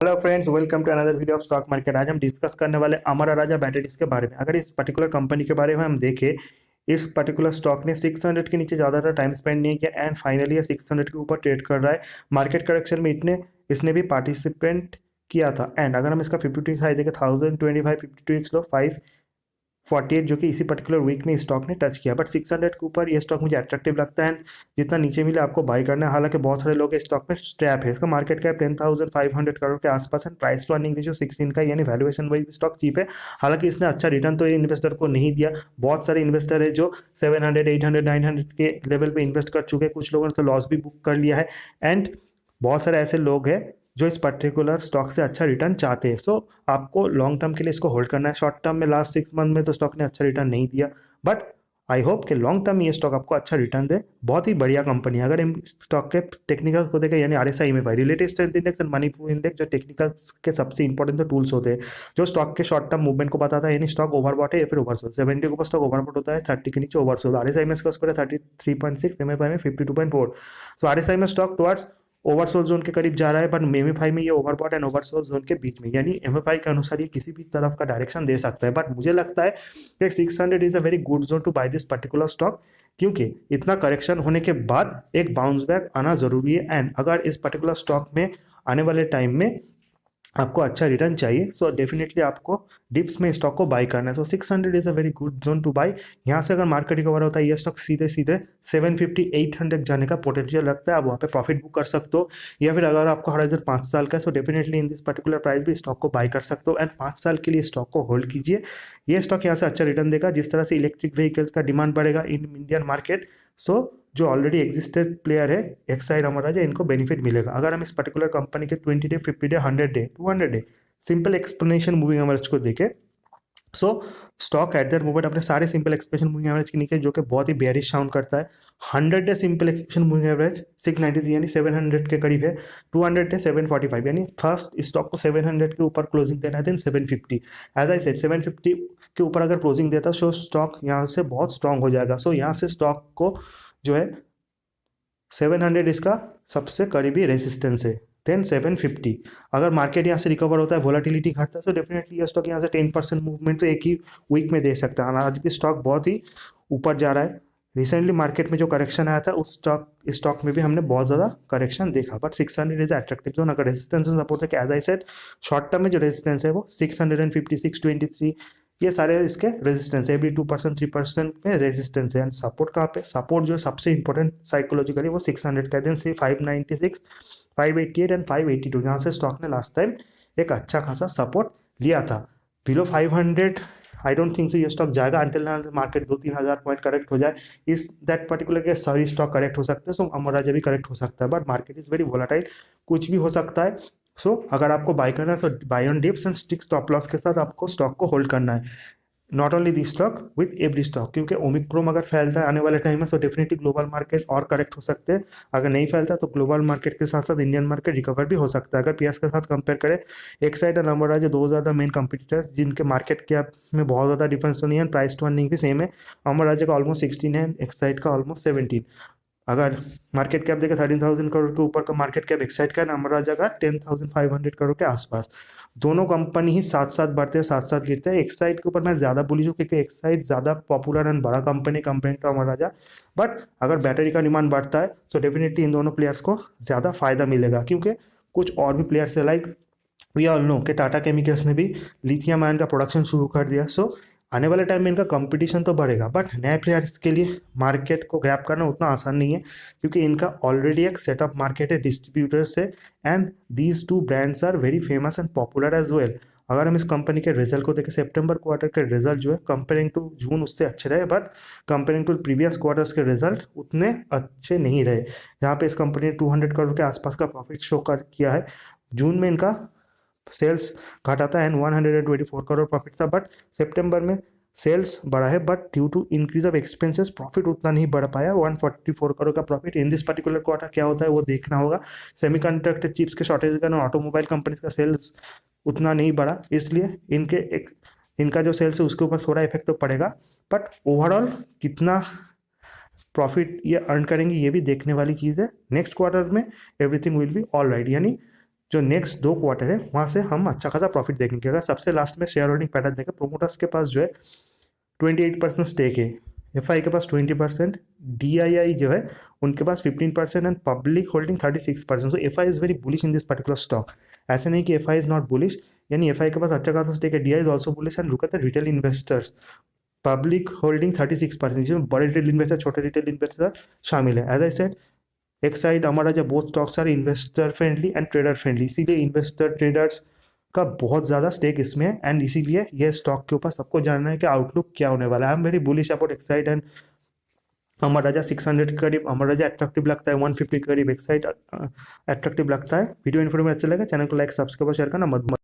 Hello friends, welcome to another video of stock market. आज हम discuss करने वाले अमरा राजा बैटरीज के बारे में। अगर इस पर्टिकुलर कंपनी के बारे में हम देखें, इस पर्टिकुलर स्टॉक ने 600 के नीचे ज़्यादातर टाइम स्पेंड नहीं किया एंड फाइनली ये 600 के ऊपर ट्रेड कर रहा है। मार्केट करेक्शन में इसने भी पार्टिसिपेंट किया था। एंड अगर हम इसका 52 हाई देखें, 1025 52 लो 548, जो कि इसी पर्टिकुलर वीक में स्टॉक ने टच किया। बट 600 के ऊपर ये स्टॉक मुझे अट्रैक्टिव लगता है। जितना नीचे मिले आपको बाई करना है। हालांकि बहुत सारे लोग इस स्टॉक में स्ट्रैप है। इसका मार्केट कैप 10,500 करोड़ के आसपास है। प्राइस टू अर्निंग रेशियो 16 का, यानी वैल्यूएशन वाइज स्टॉक चीप है। हालांकि इसने अच्छा रिटर्न तो ये इन्वेस्टर को नहीं दिया। बहुत सारे इन्वेस्टर है जो 700 800 900 के लेवल पे इन्वेस्ट कर चुके हैं। कुछ लोगों ने तो लॉस भी बुक कर लिया है। एंड बहुत सारे ऐसे लोग हैं जो इस पर्टिकुलर स्टॉक से अच्छा रिटर्न चाहते हैं। सो आपको लॉन्ग टर्म के लिए इसको होल्ड करना है। शॉर्ट टर्म में लास्ट 6 मंथ में तो स्टॉक ने अच्छा रिटर्न नहीं दिया, बट आई होप कि लॉन्ग टर्म में ये स्टॉक आपको अच्छा रिटर्न दे। बहुत ही बढ़िया कंपनी है। अगर इन स्टॉक के टेक्निकल को देखें, यानी RSI में relative strength index and money flow index, जो टेक्निकल के सबसे इंपॉर्टेंट टूल्स होते हैं जो स्टॉक के शॉर्ट टर्म मूवमेंट को बताता है, यानी स्टॉक ओवरबॉट है या फिर ओवरसोल्ड। 70 के ऊपर स्टॉक ओवरबॉट होता है, 30 के नीचे ओवरसोल्ड। RSI में इसका स्कोर है 33.6, MFI में 52.4। सो RSI में स्टॉक टुवर्ड्स ओवरसोल्ड जोन के करीब जा रहा है, बट MFI में ये ओवरबॉट एंड ओवरसोल्ड जोन के बीच में, यानी MFI के अनुसार ये किसी भी तरफ का डायरेक्शन दे सकता है। बट मुझे लगता है कि 600 is a very good zone to buy this particular stock, क्योंकि इतना करेक्शन होने के बाद एक बाउंस बैक आना जरूरी है। एंड अगर इस पर्टिकुलर स्टॉक में आने वाले टाइम में आपको अच्छा रिटर्न चाहिए, सो डेफिनेटली आपको डिप्स में स्टॉक को बाय करना है। So 600 is a very good zone to buy. यहाँ से अगर मार्केट रिकवर होता है, ये स्टॉक सीधे सीधे 750 800 जाने का पोटेंशियल रखता है। आप वहाँ पे प्रॉफिट बुक कर सकते हो, या फिर अगर आपको हॉराइजन 5 साल का है, so definitely in this particular price भी स्टॉक को बाय कर सकते हो एंड 5 साल के लिए स्टॉक को होल्ड कीजिए। ये स्टॉक यहाँ से अच्छा रिटर्न देगा। जिस तरह से इलेक्ट्रिक व्हीकल्स का डिमांड बढ़ेगा इन इंडियन मार्केट, सो जो ऑलरेडी एग्जिस्टेड प्लेयर है एक्साइड अमराजा, इनको बेनिफिट मिलेगा। अगर हम इस पर्टिकुलर कंपनी के 20 day 50 day 100 day 200 day simple explanation moving average को देखें, सो स्टॉक एट दैट मोमेंट अपने सारे सिंपल एक्सप्रेशन मूविंग एवरेज के नीचे, जो कि बहुत ही बेयरिश साउंड करता है। 100 day simple expression moving average 693, यानी 700 के करीब है। 200 डे 745, यानी फर्स्ट स्टॉक को 700 के ऊपर क्लोजिंग देना है, देन 750। एज आई सेड 750 के ऊपर अगर क्लोजिंग देता सो स्टॉक यहाँ से बहुत स्ट्रांग हो जाएगा। सो यहाँ से स्टॉक को जो है 700 इसका सबसे करीबी रेजिस्टेंस है, देन 750। अगर मार्केट यहाँ से रिकवर होता है, वोलाटिलिटी घटता है, तो डेफिनेटली ये स्टॉक यहाँ से 10% मूवमेंट तो एक ही वीक में दे सकता है। आज भी स्टॉक बहुत ही ऊपर जा रहा है। रिसेंटली मार्केट में जो करेक्शन आया था उस स्टॉक में भी हमने बहुत ज़्यादा करेक्शन देखा, बट 600 इज अट्रैक्टिव जोन। अगर रेजिस्टेंस सपोर्ट है कि as I said, short term में जो रेजिस्टेंस है वो 650 623, ये सारे इसके रेजिस्टेंस है। एवरी 2% 3% में रेजिस्टेंस है। एंड सपोर्ट कहाँ पे, सपोर्ट जो सबसे इंपॉर्टेंट साइकोलॉजिकली वो 600 का, देन से 596 588 एंड 582, जहाँ से स्टॉक ने लास्ट टाइम एक अच्छा खासा सपोर्ट लिया था। Below 500 I don't think so ये स्टॉक जाएगा अंटिल मार्केट 2-3 हज़ार पॉइंट करेक्ट हो जाए। इस दैट पर्टिकुलर के सारी स्टॉक करेक्ट हो सकते हैं, सो अमराजा भी करेक्ट हो सकता है, but market is very volatile, कुछ भी हो सकता है। सो अगर आपको बाय करना है, so buy on dips and stick stop loss के साथ आपको स्टॉक को होल्ड करना है। Not only the stock with every stock, क्योंकि ओमिक्रॉन अगर फैलता है आने वाले टाइम में, सो डेफिनेटली ग्लोबल मार्केट और करेक्ट हो सकते हैं। अगर नहीं फैलता तो ग्लोबल मार्केट के साथ साथ इंडियन मार्केट रिकवर भी हो सकता है। अगर पीएस के साथ कंपेयर करें, एक साइड और नंबर जो दो ज़्यादा मेन कंपटीटर्स जिनके मार्केट कैप में बहुत ज़्यादा डिफरेंस तो नहीं है, प्राइस टू अर्निंग भी सेम है। अमर राज्य का ऑलमोस्ट 16 है, एक साइड का ऑलमोस्ट 17। अगर मार्केट कैप देखें 13,000 करोड़ के ऊपर का मार्केट कैप एक साइड का, नंबर राजा का 10,500 करोड़ के आसपास। दोनों कंपनी ही साथ साथ बढ़ते हैं, साथ साथ गिरते हैं। एक साइड के ऊपर मैं ज्यादा बुलिश हूँ, क्योंकि एक साइड ज्यादा पॉपुलर एंड बड़ा company compare to Amara Raja. But अगर बैटरी का डिमांड बढ़ता है तो डेफिनेटली इन दोनों प्लेयर्स को ज्यादा फायदा मिलेगा, क्योंकि कुछ और भी प्लेयर्स है लाइक वी ऑल नो कि टाटा केमिकल्स ने भी लिथियम आयन का प्रोडक्शन शुरू कर दिया। सो आने वाले टाइम में इनका कंपटीशन तो बढ़ेगा, बट नए प्लेयर्स के लिए मार्केट को ग्रैब करना उतना आसान नहीं है, क्योंकि इनका ऑलरेडी एक सेटअप मार्केट है डिस्ट्रीब्यूटर से। And these two brands are very famous and popular as well. अगर हम इस कंपनी के रिजल्ट को देखें, सितंबर क्वार्टर के रिजल्ट जो है कंपेयरिंग टू जून उससे अच्छे रहे, but comparing to previous quarters के रिजल्ट उतने अच्छे नहीं रहे। जहाँ पे इस कंपनी ने 200 करोड़ के आसपास का प्रॉफिट शो कर किया है। जून में इनका सेल्स घटा था एंड 124 करोड़ प्रॉफिट था, बट सितंबर में सेल्स बढ़ा है, but due to increase of expenses profit उतना नहीं बढ़ पाया। 144 करोड़ का profit in this particular quarter क्या होता है वो देखना होगा। सेमीकंडक्टर चिप्स के शॉर्टेज के कारण ऑटोमोबाइल कंपनीज का सेल्स उतना नहीं बढ़ा, इसलिए इनका जो सेल्स है उसके ऊपर थोड़ा इफेक्ट तो पड़ेगा। बट ओवरऑल कितना प्रॉफिट ये अर्न करेंगे ये भी देखने वाली चीज़ है। नेक्स्ट क्वार्टर में everything will be all right, यानी जो नेक्स्ट 2 क्वार्टर है वहाँ से हम अच्छा खासा प्रॉफिट देखेंगे। अगर सबसे लास्ट में शेयर होल्डिंग पैटर्न देखें, प्रोमोटर्स के पास जो है 28% स्टेक है, एफआई के पास 20%, डीआईआई जो है उनके पास 15% and public holding 36%। So FII is very bullish in this particular stock. ऐसे नहीं कि एफआई इज नॉट बुलिश, यानी एफआई के पास अच्छा खासा स्टेक है, DI is also bullish and look at the retail investors, public holding 36%, जिसमें बड़े रिटेल इन्वेस्टर छोटे रिटेल इन्वेस्टर शामिल है। As I said, Exide Amara Raja both stocks are investor friendly and trader friendly, इसीलिए इन्वेस्टर ट्रेडर्स का बहुत ज़्यादा स्टेक इसमें है एंड इसीलिए ये स्टॉक के ऊपर सबको जानना है कि आउटलुक क्या होने वाला है। I am very bullish about Exide and Amara Raja. 600 के करीब अमर राजा अट्रैक्टिव लगता है, 150 के करीब एक्साइड अट्रैक्टिव लगता है। वीडियो इन्फॉर्मेशन अच्छा लगा, चैनल को लाइक सब्सक्राइब और शेयर करना मत भूलना।